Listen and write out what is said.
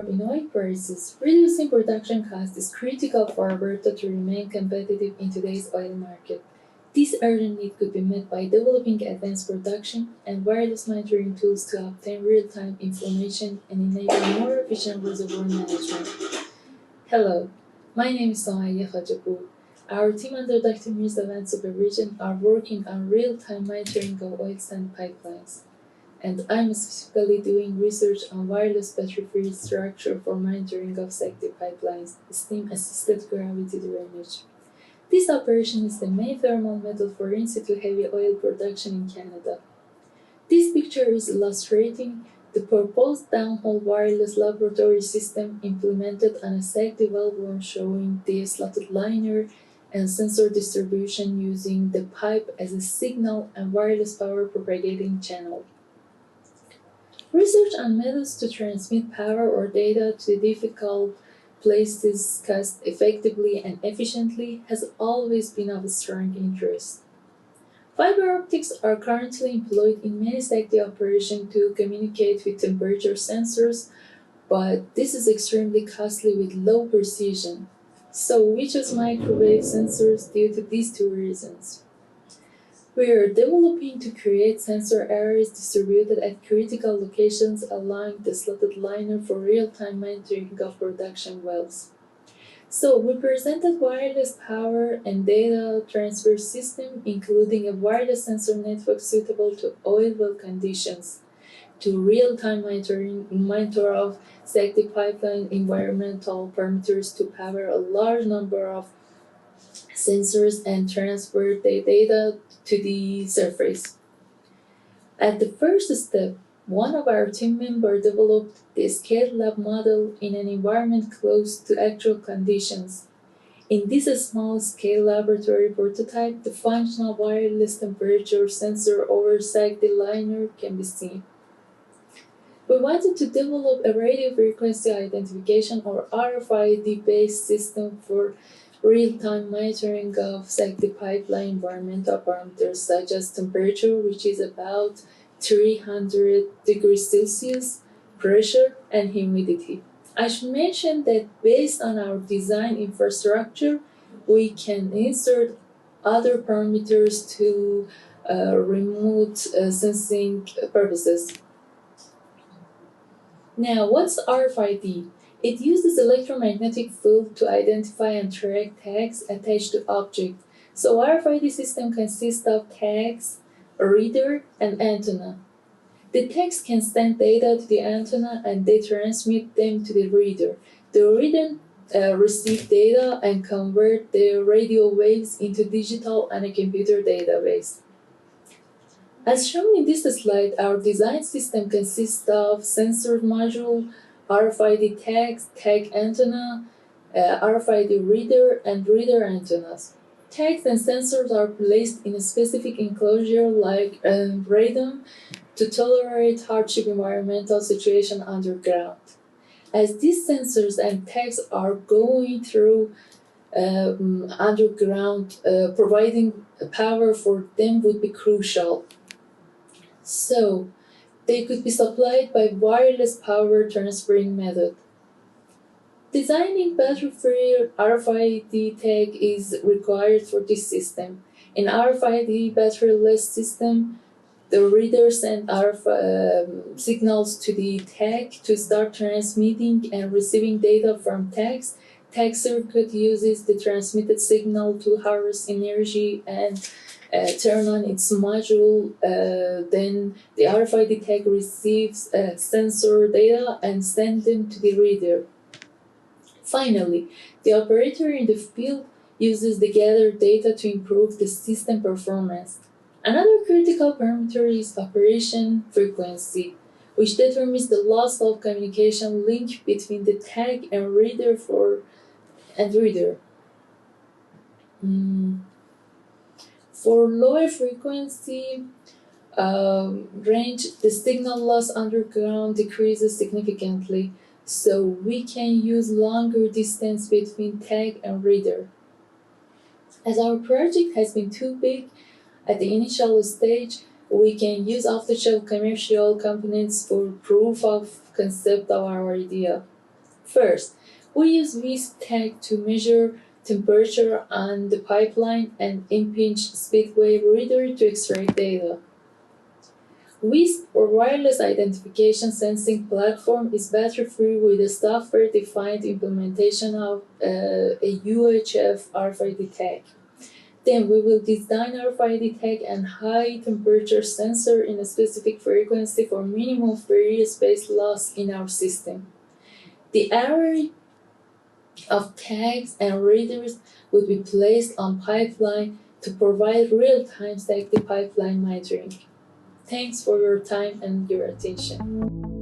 dropping oil prices, reducing production costs is critical for Alberta to remain competitive in today's oil market. This urgent need could be met by developing advanced production and wireless monitoring tools to obtain real-time information and enable more efficient reservoir management. Hello, my name is Somaya Khajapur. Our team under Dr. Mirzavan's supervision are working on real-time monitoring of oil sand pipelines. And I'm specifically doing research on wireless battery-free structure for monitoring of SAGD pipelines, steam-assisted gravity drainage. This operation is the main thermal method for in-situ heavy oil production in Canada. This picture is illustrating the proposed downhole wireless laboratory system implemented on a SAGD well worm showing the slotted liner and sensor distribution using the pipe as a signal and wireless power propagating channel. Research on methods to transmit power or data to difficult places cost effectively and efficiently has always been of strong interest. Fiber optics are currently employed in many SAGD operations to communicate with temperature sensors, but this is extremely costly with low precision. So we chose microwave sensors due to these two reasons. We are developing to create sensor arrays distributed at critical locations allowing the slotted liner for real-time monitoring of production wells. So we presented wireless power and data transfer system including a wireless sensor network suitable to oil well conditions, to real-time monitor of SAGD pipeline environmental parameters to power a large number of sensors and transfer the data to the surface. At the first step, one of our team members developed the scaled lab model in an environment close to actual conditions. In this small-scale laboratory prototype, the functional wireless temperature sensor over SAGD liner can be seen. We wanted to develop a radio frequency identification or RFID-based system for real-time monitoring of SAGD pipeline environmental parameters such as temperature, which is about 300 degrees Celsius, pressure, and humidity. I should mention that based on our design infrastructure, we can insert other parameters to remote sensing purposes. Now, what's RFID? It uses electromagnetic field to identify and track tags attached to objects. So RFID system consists of tags, a reader, and antenna. The tags can send data to the antenna and they transmit them to the reader. The reader receives data and convert the radio waves into digital on a computer database. As shown in this slide, our design system consists of sensor module, RFID tags, tag antenna, RFID reader, and reader antennas. Tags and sensors are placed in a specific enclosure like radome to tolerate hardship environmental situation underground. As these sensors and tags are going through underground, providing power for them would be crucial. So, they could be supplied by wireless power transferring method. Designing battery-free RFID tag is required for this system. In RFID battery-less system, the reader sends signals to the tag to start transmitting and receiving data from tags. Tag circuit uses the transmitted signal to harvest energy and turn on its module. Then the RFID tag receives sensor data and sends them to the reader. Finally, the operator in the field uses the gathered data to improve the system performance. Another critical parameter is operation frequency, which determines the loss of communication link between the tag and reader. For lower frequency range, the signal loss underground decreases significantly, so we can use longer distance between tag and reader. As our project has been too big at the initial stage, we can use off-the-shelf commercial components for proof of concept of our idea. First, we use WISP tag to measure temperature on the pipeline and impinge speed wave reader to extract data. WISP, or Wireless Identification Sensing Platform, is battery-free with a software-defined implementation of a UHF RFID tag. Then we will design RFID tag and high-temperature sensor in a specific frequency for minimum free space loss in our system. The array of tags and readers would be placed on pipeline to provide real-time safety pipeline monitoring. Thanks for your time and your attention.